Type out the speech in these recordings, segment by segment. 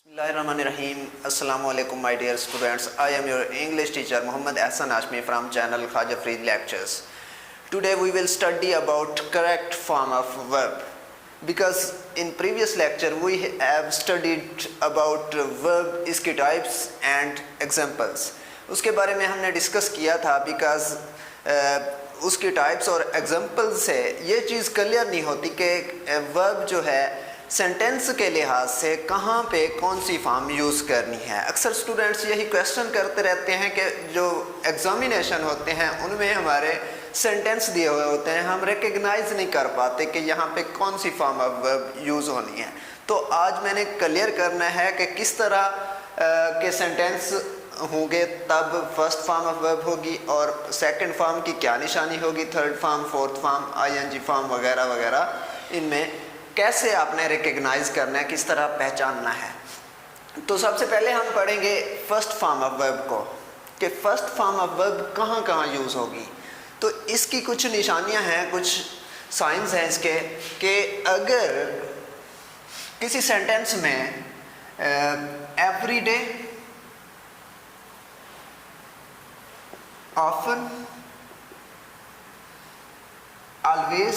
Bismillahirrahmanirrahim. Assalamu alaikum my dear students. I am your English teacher Muhammad Ahsan Hashmi from channel Khaja Fareed Lectures. Today we will study about correct form of verb. Because in previous lecture we have studied about verb, इसके types and examples. उसके बारे में हमने discuss किया था because उसके types और example से ये चीज़ क्लियर नहीं होती कि वर्ब जो है सेंटेंस के लिहाज से कहाँ पे कौन सी फॉर्म यूज़ करनी है। अक्सर स्टूडेंट्स यही क्वेश्चन करते रहते हैं कि जो एग्जामिनेशन होते हैं उनमें हमारे सेंटेंस दिए हुए होते हैं, हम रिकग्नाइज नहीं कर पाते कि यहाँ पे कौन सी फॉर्म ऑफ वर्ब यूज़ होनी है। तो आज मैंने क्लियर करना है कि किस तरह के सेंटेंस होंगे तब फर्स्ट फॉर्म ऑफ वर्ब होगी और सेकंड फॉर्म की क्या निशानी होगी, third form, fourth form, ING form वगैरह वगैरह, इनमें कैसे आपने रिकग्नाइज करना है, किस तरह पहचानना है। तो सबसे पहले हम पढ़ेंगे फर्स्ट फॉर्म ऑफ वर्ब को कि फर्स्ट फॉर्म ऑफ वर्ब कहाँ कहाँ यूज़ होगी। तो इसकी कुछ निशानियाँ हैं, कुछ साइंस हैं इसके कि अगर किसी सेंटेंस में एवरीडे, ऑफन, ऑलवेज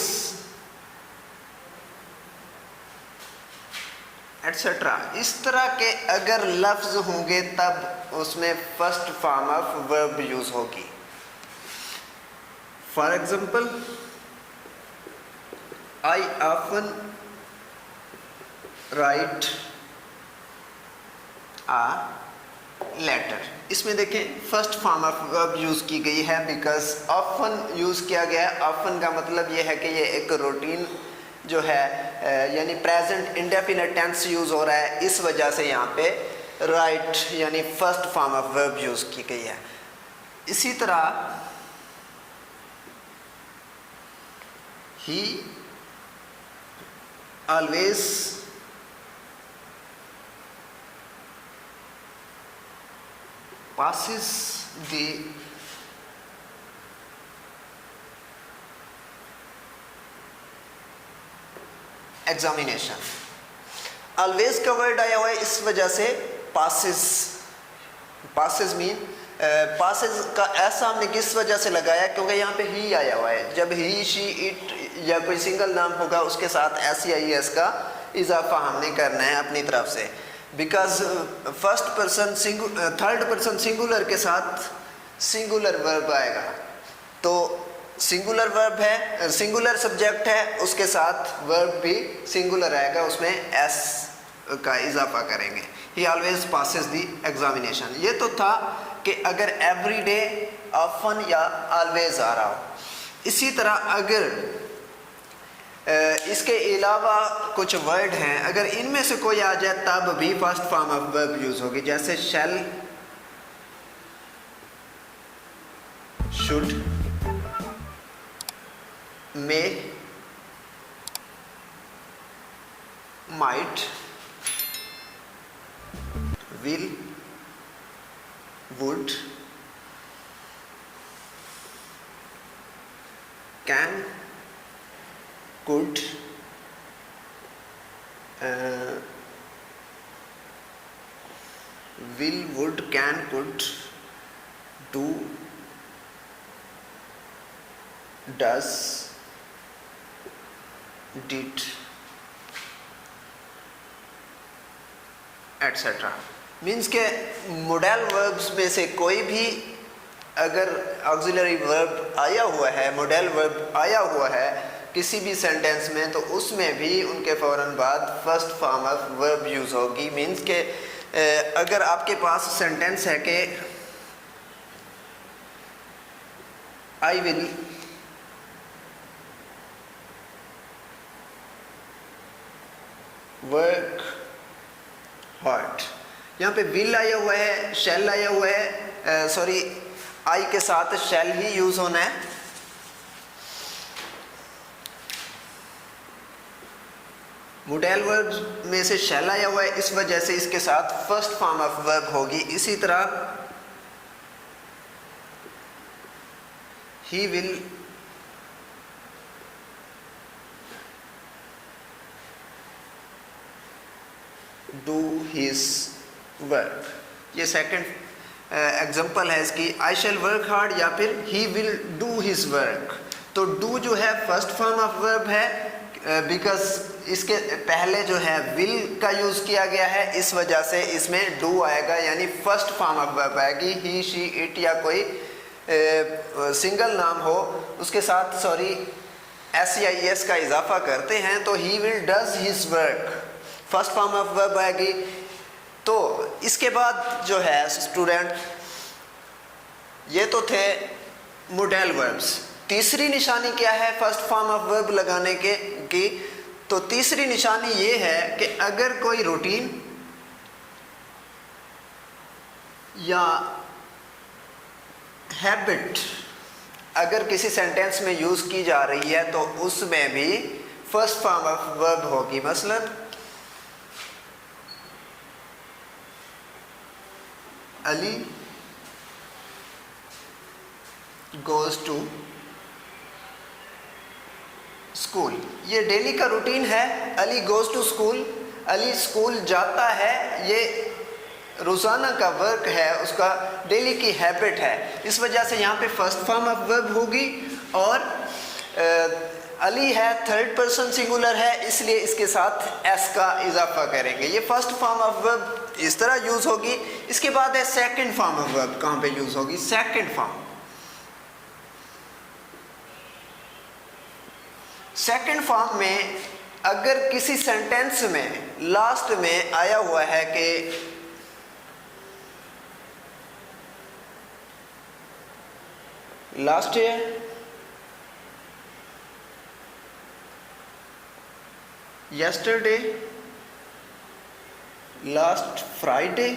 एटसेट्रा इस तरह के अगर लफ्ज़ होंगे तब उसमें first form of verb use होगी। For example, I often write a letter. इसमें देखें first form of verb use की गई है बिकॉज ऑफन यूज़ किया गया है। ऑफन का मतलब ये है कि ये एक रूटीन जो है यानी प्रेजेंट इंडेफिनिट टेंस यूज़ हो रहा है, इस वजह से यहाँ पे राइट यानी first form of verb use की गई है। इसी तरह ही always passes the examination. Always का वर्ड आया हुआ है इस वजह से पासिस। पासिस मीन पासिस का ऐसा हमने किस वजह से लगाया क्योंकि यहाँ पे ही आया हुआ है। जब ही, शी, इट या कोई सिंगल नाम होगा उसके साथ SEIS का इजाफा हमने करना है अपनी तरफ से। Because first person third person singular के साथ सिंगुलर वर्ब आएगा, तो सिंगुलर वर्ब है, सिंगुलर सब्जेक्ट है, उसके साथ वर्ब भी सिंगुलर आएगा, उसमें S का इजाफा करेंगे। ही ऑलवेज पासेस द एग्जामिनेशन। ये तो था कि अगर एवरीडे, ऑफन या ऑलवेज आ रहा हो। इसी तरह अगर इसके अलावा कुछ वर्ड हैं, अगर इनमें से कोई आ जाए तब भी first form of verb use होगी। जैसे shall, should, may, might, will, would, can, could, will, would, can, could, do, does, did, etc. Means के मॉडल वर्ब्स में से कोई भी अगर ऑक्सिलरी वर्ब आया हुआ है, मॉडल वर्ब आया हुआ है किसी भी सेंटेंस में, तो उसमें भी उनके फ़ौरन बाद first form of verb use होगी। मीन्स के अगर आपके पास सेंटेंस है कि आई विल वर्क हार्ड, यहाँ पे विल आया हुआ है, शैल आया हुआ है, सॉरी आई के साथ शैल ही यूज़ होना है। मॉडल वर्ब में से शैल आया हुआ है, इस वजह से इसके साथ फर्स्ट फॉर्म ऑफ वर्ब होगी। इसी तरह he will do his work. ये सेकंड एग्जांपल है इसकी, आई शैल वर्क हार्ड या फिर he will do his work. तो डू जो है फर्स्ट फॉर्म ऑफ वर्ब है, बिकॉज इसके पहले जो है विल का यूज किया गया है, इस वजह से इसमें डू आएगा, यानी फर्स्ट फॉर्म ऑफ वर्ब आएगी। ही शी इट या कोई सिंगल नाम हो उसके साथ SEIS का इजाफा करते हैं तो he will does his work, first form of verb आएगी। तो इसके बाद जो है स्टूडेंट, ये तो थे मॉडल वर्ब्स। तीसरी निशानी क्या है फर्स्ट फॉर्म ऑफ वर्ब लगाने की? तो तीसरी निशानी ये है कि अगर कोई रूटीन या हैबिट अगर किसी सेंटेंस में यूज की जा रही है तो उसमें भी फर्स्ट फॉर्म ऑफ वर्ब होगी। मसलन अली गोज टू स्कूल, ये डेली का रूटीन है। Ali goes to school, Ali school जाता है, ये रोज़ाना का वर्क है, उसका डेली की हैबिट है। इस वजह से यहाँ पे फर्स्ट फॉर्म ऑफ वर्ब होगी। और अली है थर्ड पर्सन सिंगुलर है, इसलिए इसके साथ एस का इजाफा करेंगे। ये फर्स्ट फॉर्म ऑफ वर्ब इस तरह यूज होगी। इसके बाद है सेकंड फॉर्म ऑफ वर्ब, कहाँ पे यूज होगी? Second form. सेकंड फॉर्म में अगर किसी सेंटेंस में लास्ट में आया हुआ है कि last year, yesterday, last Friday,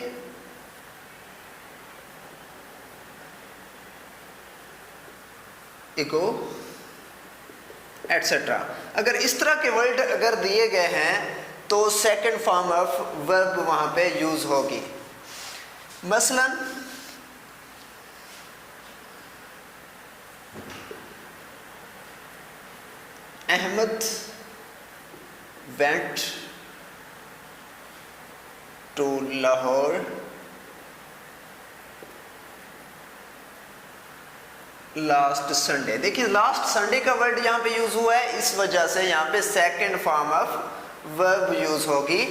ago, etc. अगर इस तरह के वर्ड अगर दिए गए हैं तो सेकंड फॉर्म ऑफ वर्ब वहां पे यूज होगी। मसलन Ahmad went to Lahore last Sunday. देखिए लास्ट संडे का वर्ड यहाँ पे यूज हुआ है, इस वजह से यहाँ पे second form of verb use होगी।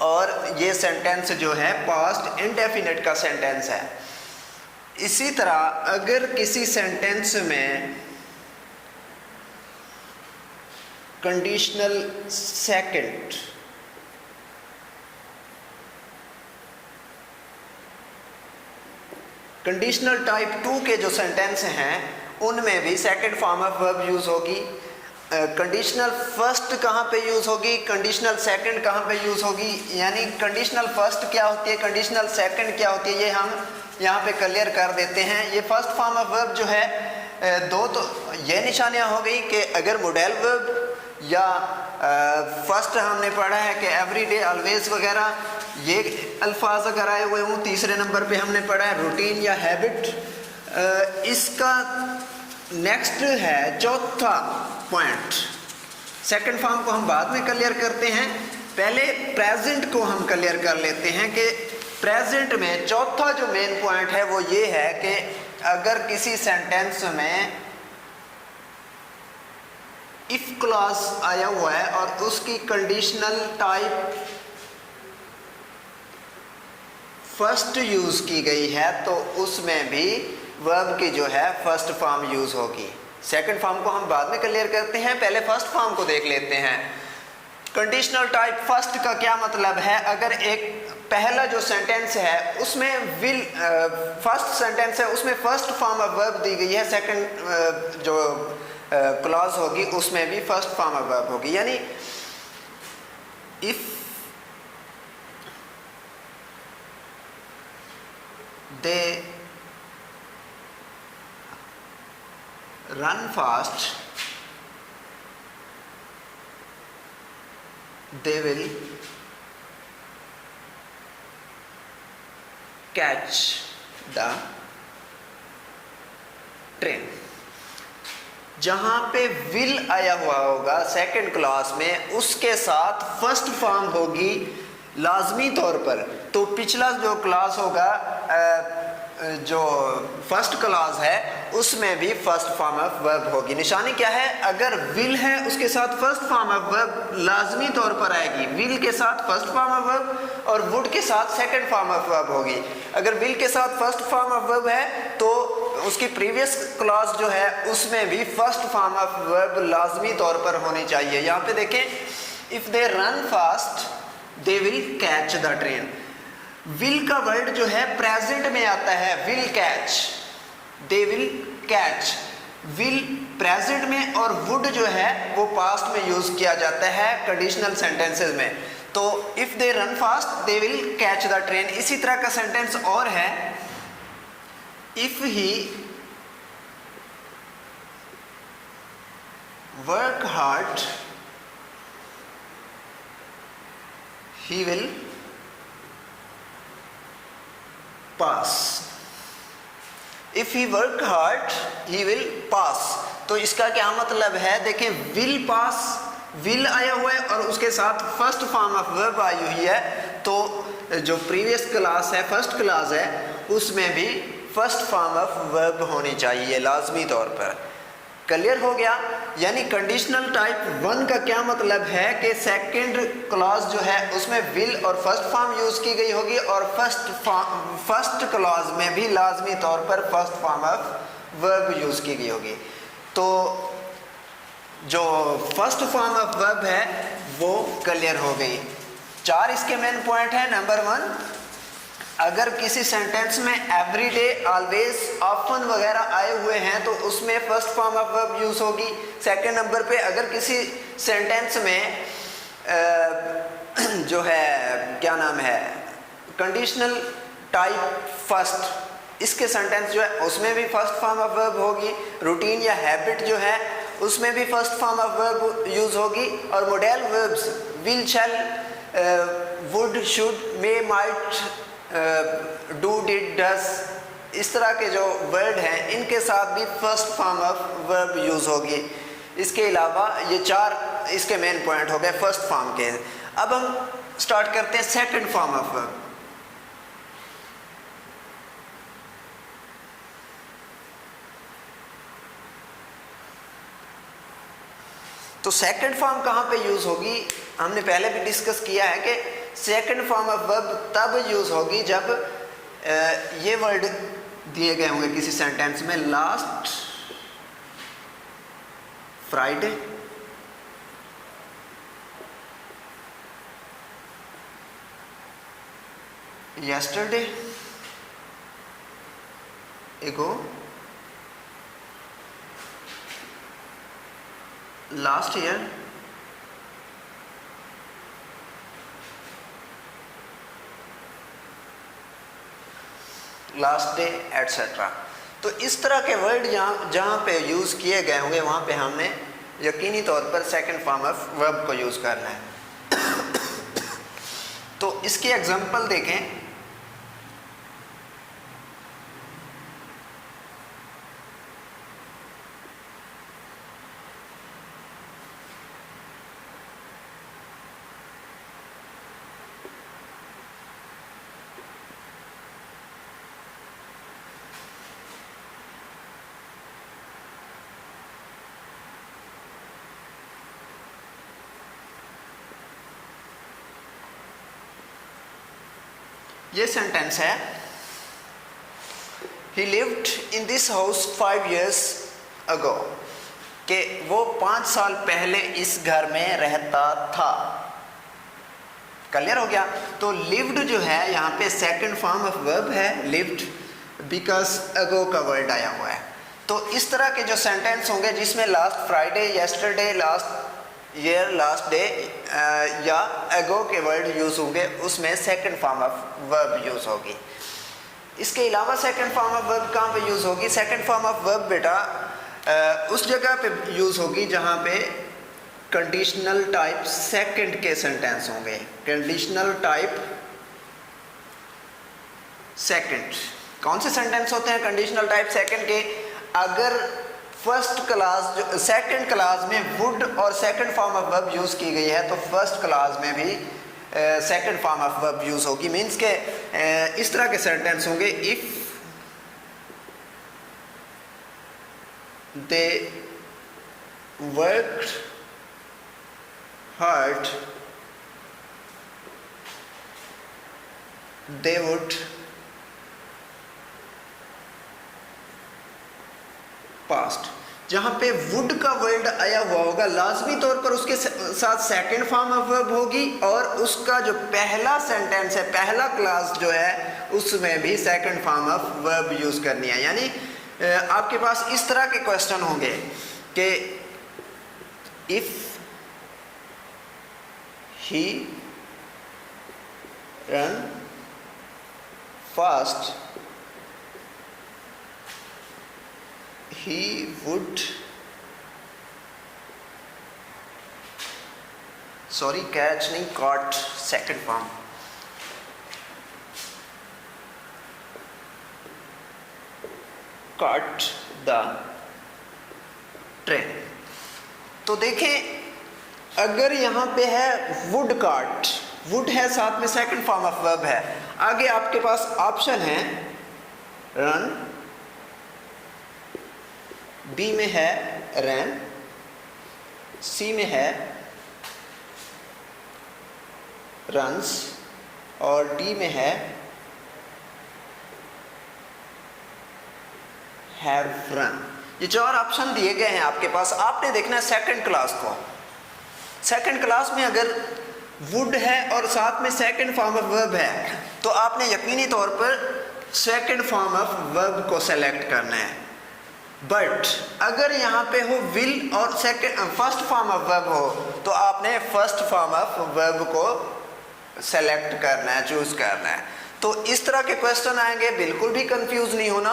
और ये सेंटेंस जो है पास्ट इंडेफिनिट का सेंटेंस है। इसी तरह अगर किसी सेंटेंस में कंडीशनल सेकंड कंडीशनल टाइप 2 के जो सेंटेंस हैं उनमें भी second form of verb use होगी। कंडीशनल फर्स्ट कहाँ पे यूज होगी, कंडीशनल सेकंड कहाँ पे यूज होगी, यानी कंडीशनल फर्स्ट क्या होती है, कंडीशनल सेकंड क्या होती है, ये हम यहाँ पे क्लियर कर देते हैं। ये फर्स्ट फॉर्म ऑफ वर्ब जो है दो तो ये निशानियाँ हो गई कि अगर मॉडल वर्ब या फर्स्ट हमने पढ़ा है कि एवरीडे, ऑलवेज वगैरह, ये अल्फाज अगर आए हुए हों। तीसरे नंबर पे हमने पढ़ा है रूटीन या हैबिट। इसका नेक्स्ट है चौथा पॉइंट। सेकंड फॉर्म को हम बाद में क्लियर करते हैं, पहले प्रेजेंट को हम क्लियर कर लेते हैं कि प्रेजेंट में चौथा जो मेन पॉइंट है वो ये है कि अगर किसी सेंटेंस में इफ क्लॉज आया हुआ है और उसकी कंडीशनल टाइप फर्स्ट यूज की गई है तो उसमें भी वर्ब की जो है फर्स्ट फॉर्म यूज होगी। सेकंड फॉर्म को हम बाद में क्लियर करते हैं, पहले फर्स्ट फॉर्म को देख लेते हैं। कंडीशनल टाइप फर्स्ट का क्या मतलब है? अगर एक पहला जो सेंटेंस है उसमें विल फर्स्ट सेंटेंस है उसमें फर्स्ट फॉर्म ऑफ वर्ब दी गई है, सेकंड जो क्लॉज होगी उसमें भी फर्स्ट फॉर्म ऑफ वर्ब होगी। यानी if they run fast they will catch the train। जहां पे विल आया हुआ होगा सेकंड क्लास में उसके साथ फर्स्ट फॉर्म होगी लाजमी तौर पर। तो पिछला जो क्लास होगा जो फर्स्ट क्लास है उसमें भी फर्स्ट फॉर्म ऑफ वर्ब होगी। निशानी क्या है, अगर विल है उसके साथ फर्स्ट फॉर्म ऑफ वर्ब लाजमी तौर पर आएगी, विल के साथ फर्स्ट फॉर्म ऑफ वर्ब और वुड के साथ सेकंड फॉर्म ऑफ वर्ब होगी। अगर विल के साथ फर्स्ट फॉर्म ऑफ वर्ब है तो उसकी प्रीवियस क्लास जो है उसमें भी फर्स्ट फॉर्म ऑफ वर्ब लाजमी तौर पर होनी चाहिए। यहाँ पे देखें, if they run fast they will catch the train. Will का वर्ड जो है प्रेजेंट में आता है, will catch, they will catch. Will present में और वुड जो है वो पास्ट में यूज किया जाता है कंडीशनल सेंटेंसेस में। तो if they run fast they will catch the train. इसी तरह का सेंटेंस और है, if he work hard he will pass। if he work hard he will pass। तो इसका क्या मतलब है, देखें will pass, will आया हुआ है और उसके साथ first form of verb I हुई है। तो जो प्रीवियस क्लास है, फर्स्ट क्लास है, उसमें भी फर्स्ट फॉर्म ऑफ वर्ब होनी चाहिए लाजमी तौर पर। क्लियर हो गया। यानी कंडीशनल टाइप 1 का क्या मतलब है कि सेकंड क्लॉज जो है उसमें विल और फर्स्ट फॉर्म यूज की गई होगी और फर्स्ट क्लॉज में भी लाजमी तौर पर first form of verb use की गई होगी। तो जो फर्स्ट फॉर्म ऑफ वर्ब है वो क्लियर हो गई। 4 इसके मेन पॉइंट है। नंबर 1, अगर किसी सेंटेंस में एवरीडे, ऑलवेज, ऑफन वगैरह आए हुए हैं तो उसमें first form of verb use होगी। सेकंड नंबर पे, अगर किसी सेंटेंस में जो है क्या नाम है कंडीशनल टाइप फर्स्ट, इसके सेंटेंस जो है उसमें भी फर्स्ट फॉर्म ऑफ वर्ब होगी। रूटीन या हैबिट जो है उसमें भी first form of verb use होगी। और modal verbs will, shall, would, should, may, might, do, did, does, इस तरह के जो वर्ड हैं इनके साथ भी first form of verb use होगी। इसके अलावा ये 4 इसके मेन पॉइंट हो गए फर्स्ट फॉर्म के। अब हम स्टार्ट करते हैं सेकंड फॉर्म ऑफ वर्ब। तो सेकंड फॉर्म कहाँ पे यूज होगी, हमने पहले भी डिस्कस किया है कि सेकंड फॉर्म ऑफ वर्ब तब यूज होगी जब ये वर्ड दिए गए होंगे किसी सेंटेंस में, last Friday, yesterday, ago, last year, last day, etcetera. तो इस तरह के वर्ड जहाँ पे यूज़ किए गए होंगे वहाँ पे हमने यकीनी तौर पर सेकंड फॉर्म ऑफ वर्ब को यूज़ करना है। तो इसकी एग्जांपल देखें। ये सेंटेंस है, ही lived in this house 5 years ago, कि वो 5 साल पहले इस घर में रहता था। क्लियर हो गया। तो लिव्ड जो है यहाँ पे सेकंड फॉर्म ऑफ वर्ब है, लिव्ड, बिकॉज अगो का वर्ड आया हुआ है। तो इस तरह के जो सेंटेंस होंगे जिसमें last Friday, yesterday, last year, last day या एगो के वर्ड यूज होंगे उसमें second form of verb use होगी। इसके अलावा सेकंड फॉर्म ऑफ वर्ब कहाँ पे यूज होगी? सेकंड फॉर्म ऑफ वर्ब बेटा उस जगह पे यूज होगी जहाँ पे कंडीशनल टाइप सेकंड के सेंटेंस होंगे। कंडीशनल टाइप सेकंड कौन से सेंटेंस होते हैं कंडीशनल टाइप सेकंड के? अगर फर्स्ट क्लास सेकंड क्लास में वुड और second form of verb use की गई है तो फर्स्ट क्लास में भी second form of verb use होगी। मीन्स के इस तरह के सेंटेंस होंगे, if they worked hard they would past। जहां पे would का वर्ड आया हुआ होगा लाजमी तौर पर उसके साथ सेकंड फॉर्म ऑफ वर्ब होगी, और उसका जो पहला सेंटेंस है, पहला क्लास जो है, उसमें भी second form of verb use करनी है। यानी आपके पास इस तरह के क्वेश्चन होंगे कि if he run fast he would catch नहीं, caught second form, caught the train। तो देखें अगर यहां पे है would caught, वुड है, साथ में सेकंड फॉर्म ऑफ वर्ब है, आगे आपके पास ऑप्शन है रन, बी में है रैन, सी में है रन्स, और डी में है हैव रन। ये चार ऑप्शन दिए गए हैं आपके पास। आपने देखना है सेकंड क्लास को। सेकंड क्लास में अगर वुड है और साथ में सेकंड फॉर्म ऑफ वर्ब है, तो आपने यकीनी तौर पर सेकंड फॉर्म ऑफ वर्ब को सेलेक्ट करना है। बट अगर यहाँ पे हो विल और फर्स्ट फॉर्म ऑफ वर्ब हो, तो आपने फर्स्ट फॉर्म ऑफ वर्ब को सेलेक्ट करना है, चूज करना है। तो इस तरह के क्वेश्चन आएंगे, बिल्कुल भी कंफ्यूज नहीं होना।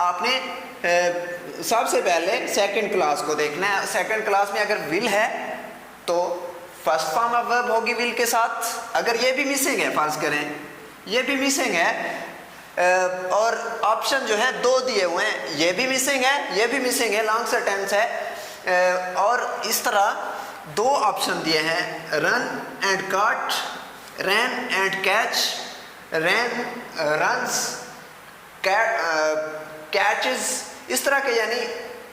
आपने सबसे पहले सेकंड क्लास को देखना है। सेकंड क्लास में अगर विल है तो फर्स्ट फॉर्म ऑफ वर्ब होगी विल के साथ। अगर ये भी मिसिंग है, फर्ज करें ये भी मिसिंग है, और ऑप्शन जो है दो दिए हुए हैं, ये भी मिसिंग है, ये भी मिसिंग है, लॉन्ग सेंटेंस है, और इस तरह दो ऑप्शन दिए हैं, run and caught, ran and catch, ran runs, catches, इस तरह के। यानी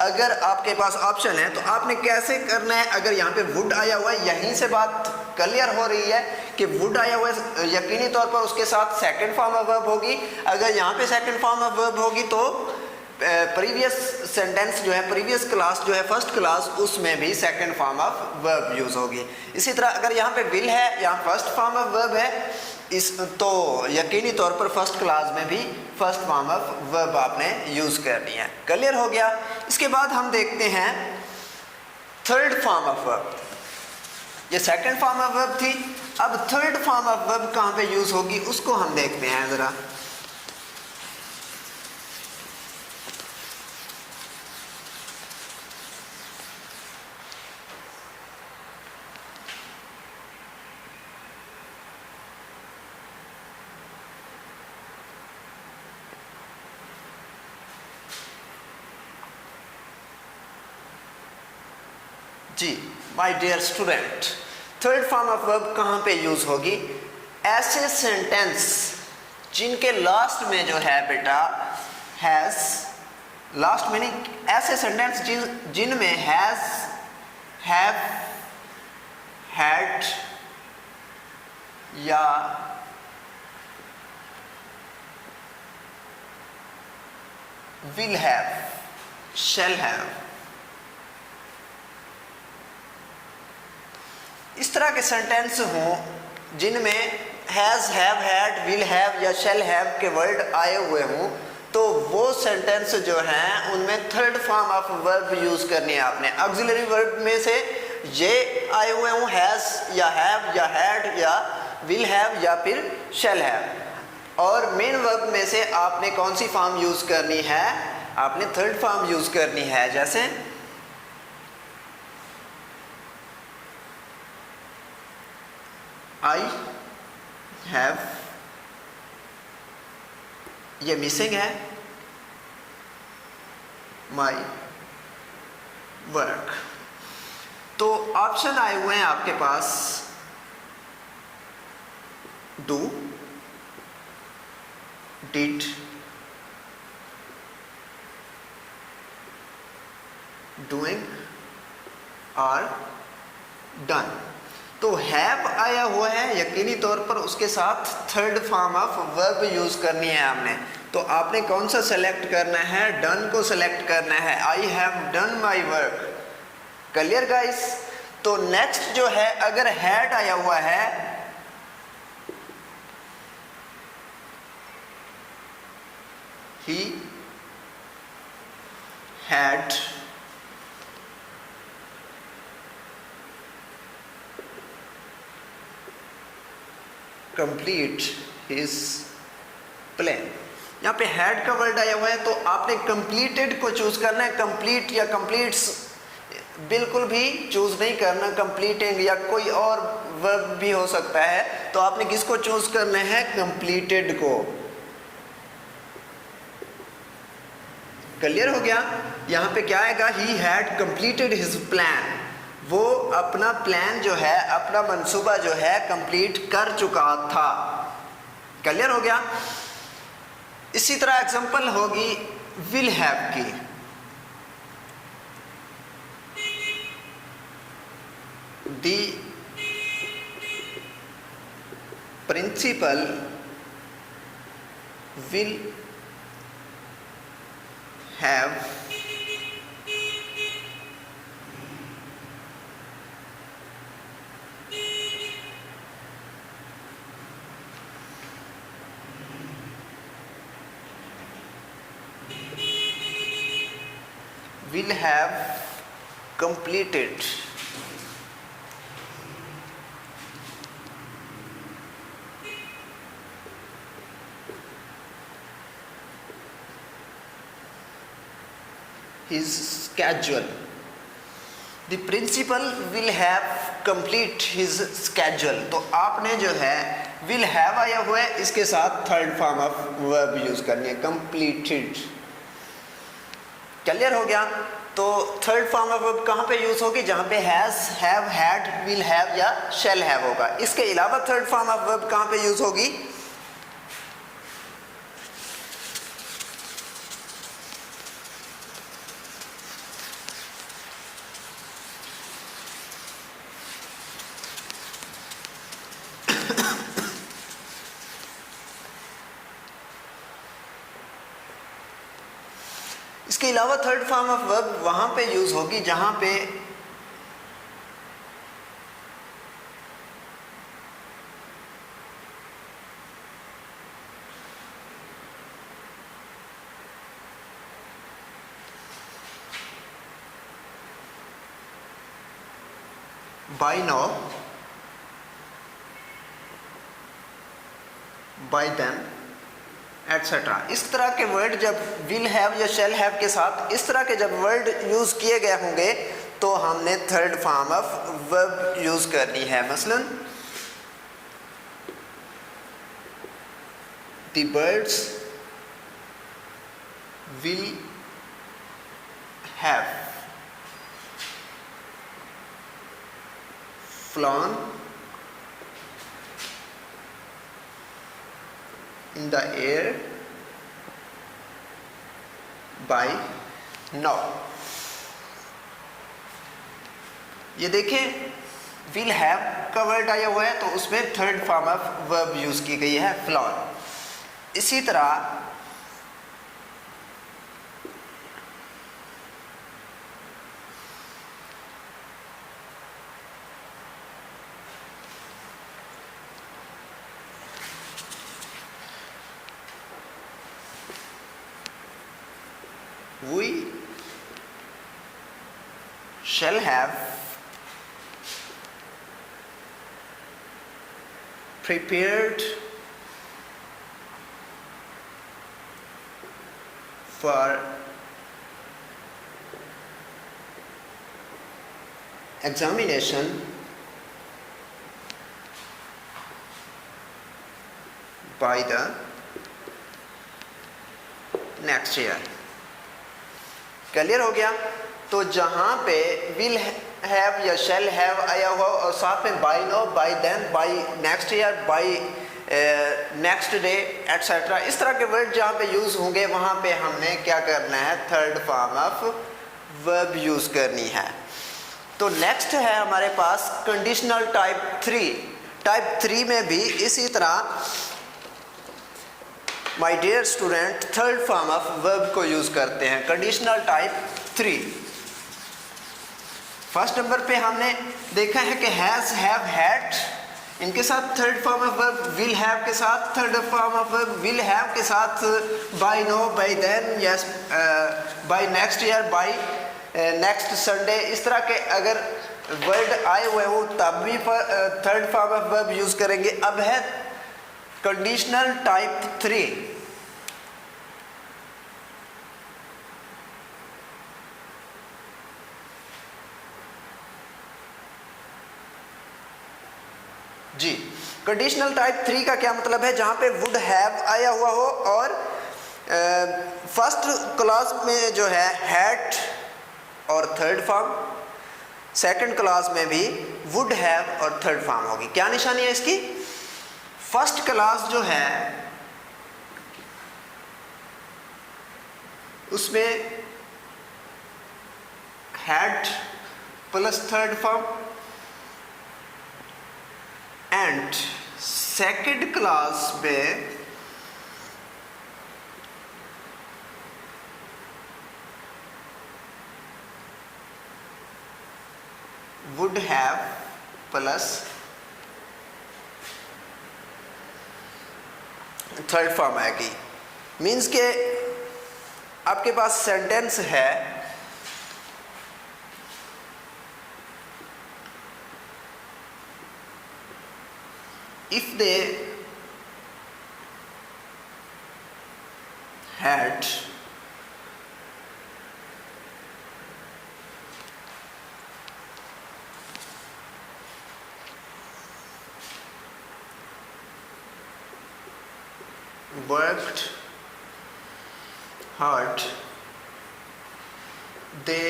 अगर आपके पास ऑप्शन है तो आपने कैसे करना है। अगर यहाँ पे वुड आया हुआ है, यहीं से बात क्लियर हो रही है कि वुड आया हुआ है, यकीनी तौर पर उसके साथ सेकंड फॉर्म ऑफ वर्ब होगी। अगर यहाँ पे सेकंड फॉर्म ऑफ वर्ब होगी तो प्रीवियस सेंटेंस जो है, प्रीवियस क्लास जो है, फर्स्ट क्लास, उसमें भी second form of verb use होगी। इसी तरह अगर यहाँ पे विल है, यहाँ फर्स्ट फॉर्म ऑफ वर्ब है, इस तो यकीनी तौर पर फर्स्ट क्लास में भी फर्स्ट फॉर्म ऑफ वर्ब आपने यूज करनी है। क्लियर हो गया। इसके बाद हम देखते हैं थर्ड फॉर्म ऑफ वर्ब। ये सेकंड फॉर्म ऑफ वर्ब थी, अब थर्ड फॉर्म ऑफ वर्ब कहाँ पे यूज होगी उसको हम देखते हैं जरा। जी my dear student, third form of verb कहाँ पे यूज होगी? ऐसे सेंटेंस जिनके लास्ट में जो है बेटा हैज, लास्ट मीनिंग ऐसे सेंटेंस जिनमें हैज, हैव, हैड या विल हैव, शैल हैव, इस तरह के सेंटेंस हों जिनमें has, have, had, will have या शैल हैव के वर्ड आए हुए हों, तो वो सेंटेंस जो हैं उनमें third form of verb use करनी है आपने। ऑक्सिलरी वर्ब में से ये आए हुए हों, हैज़ या हैव या हैड या विल हैव या फिर शैल हैव, और मेन वर्ब में से आपने कौन सी फॉर्म यूज़ करनी है? आपने थर्ड फॉर्म यूज़ करनी है। जैसे आई हैव, ये मिसिंग है, माई वर्क। तो ऑप्शन आए हुए हैं आपके पास डू, डिड, डूइंग और डन। तो हैव आया हुआ है, यकीनी तौर पर उसके साथ third form of verb use करनी है हमने। तो आपने कौन सा सेलेक्ट करना है? डन को सेलेक्ट करना है। I have done my work. Clear guys? तो नेक्स्ट जो है, अगर हैड आया हुआ है, he had complete his plan। यहाँ पे हैड का वर्ड आया हुआ है तो आपने कंप्लीटेड को चूज करना है। कंप्लीट या कंप्लीट्स बिल्कुल भी चूज नहीं करना। कंप्लीटिंग या कोई और वर्ब भी हो सकता है, तो आपने किसको चूज करना है? कंप्लीटेड को। क्लियर हो गया? यहाँ पे क्या आएगा? He had completed his plan. वो अपना प्लान जो है, अपना मंसूबा जो है, कंप्लीट कर चुका था। क्लियर हो गया? इसी तरह एग्जांपल होगी विल हैव की। The principal will have completed his schedule। The principal will have complete his schedule। तो आपने जो है will have आया हुआ है, इसके साथ third form of verb use करनी है, completed। क्लियर हो गया? तो थर्ड फॉर्म ऑफ वर्ब कहाँ पे यूज होगी? जहाँ पे has, have, had, will have या शैल हैव होगा। इसके अलावा थर्ड फॉर्म ऑफ वर्ब कहाँ पे यूज होगी? इसके अलावा थर्ड फॉर्म ऑफ वर्ब वहां पे यूज होगी जहां पे by now, by then, etcetera. इस तरह के वर्ड जब विल हैव या शैल हैव के साथ इस तरह के जब वर्ड यूज किए गए होंगे तो हमने third form of verb use करनी है। मसलन the birds will have flown in the air by now। ये देखें विल हैव का वर्ड आया हुआ है तो उसमें third form of verb use की गई है, फ्लॉन। इसी तरह we shall have prepared for examination by the next year। Clear हो गया? तो जहां पे विल हैव या शैल हैव आया हुआ और साथ में by now, by then, by next year, by next day etcetera, इस तरह के वर्ड जहाँ पे यूज़ होंगे वहाँ पे हमने क्या करना है, third form of verb use करनी है। तो नेक्स्ट है हमारे पास कंडीशनल टाइप 3। टाइप 3 में भी इसी तरह my dear student third form of verb को यूज़ करते हैं, कंडीशनल टाइप 3। फर्स्ट नंबर पे हमने देखा है कि हैज़, हैव, हैड, इनके साथ third form of verb will have के साथ, third form of verb will have के साथ by now, by then, yes, by next year, by next Sunday, इस तरह के अगर वर्ड आए हुए हो तब भी third form of verb use करेंगे। अब है कंडीशनल टाइप 3। जी, कंडीशनल टाइप 3 का क्या मतलब है, जहां पे वुड हैव आया हुआ हो और फर्स्ट क्लास में जो है हैड और थर्ड फॉर्म, सेकंड क्लास में भी वुड हैव और थर्ड फॉर्म होगी। क्या निशानी है इसकी, फर्स्ट क्लास जो है उसमें had plus third form and second class में would have plus third form आएगी। मीन्स के आपके पास सेंटेंस है, if they had worked hard, they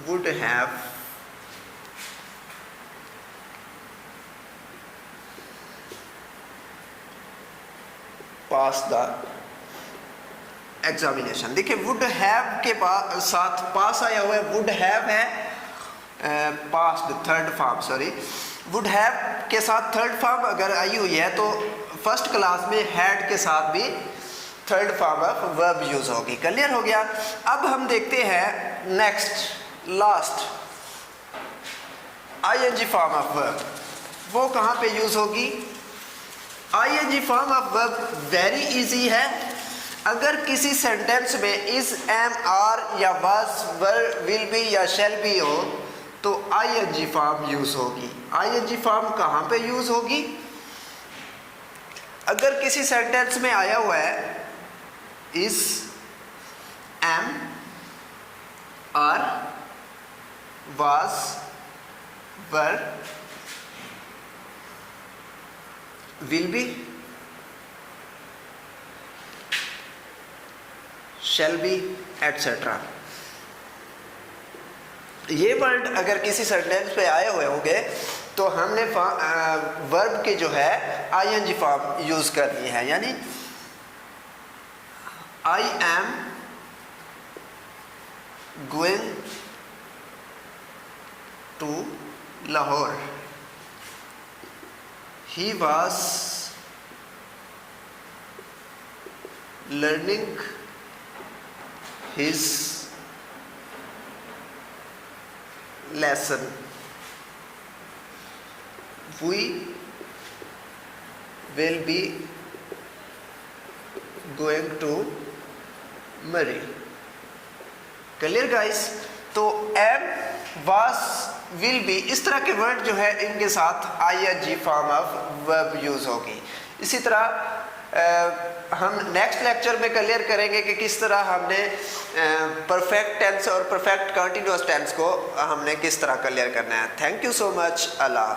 would have pass the examination. देखिए वुड हैव के साथ पास आया हुआ है, वुड हैव है past third form, sorry, would have के साथ थर्ड फॉर्म अगर आई हुई है तो फर्स्ट क्लास में हैड के साथ भी third form of verb use होगी। क्लियर हो गया। अब हम देखते हैं next last ING form of verb, वो कहाँ पे यूज होगी। ING form of verb very easy है। अगर किसी सेंटेंस में इज, एम, आर या वाज, वर, विल बी या शैल बी हो तो आईएनजी फॉर्म यूज होगी। आईएनजी फॉर्म कहाँ पे यूज होगी, अगर किसी सेंटेंस में आया हुआ है is, am, are, was, were, will be, shall be etcetera, ये वर्ड अगर किसी सेंटेंस पे आए हुए होंगे तो हमने वर्ब के जो है आईएनजी फॉर्म यूज करनी है। यानी I am going to Lahore, he was learning his lesson, we will be going to marry। Clear guys. तो एम, वाज, विल बी, इस तरह के वर्ड जो है इनके साथ ING form of verb use होगी। इसी तरह हम नेक्स्ट लेक्चर में क्लियर करेंगे कि किस तरह हमने परफेक्ट टेंस और परफेक्ट कंटिन्यूअस टेंस को हमने किस तरह क्लियर करना है। Thank you so much. Allah.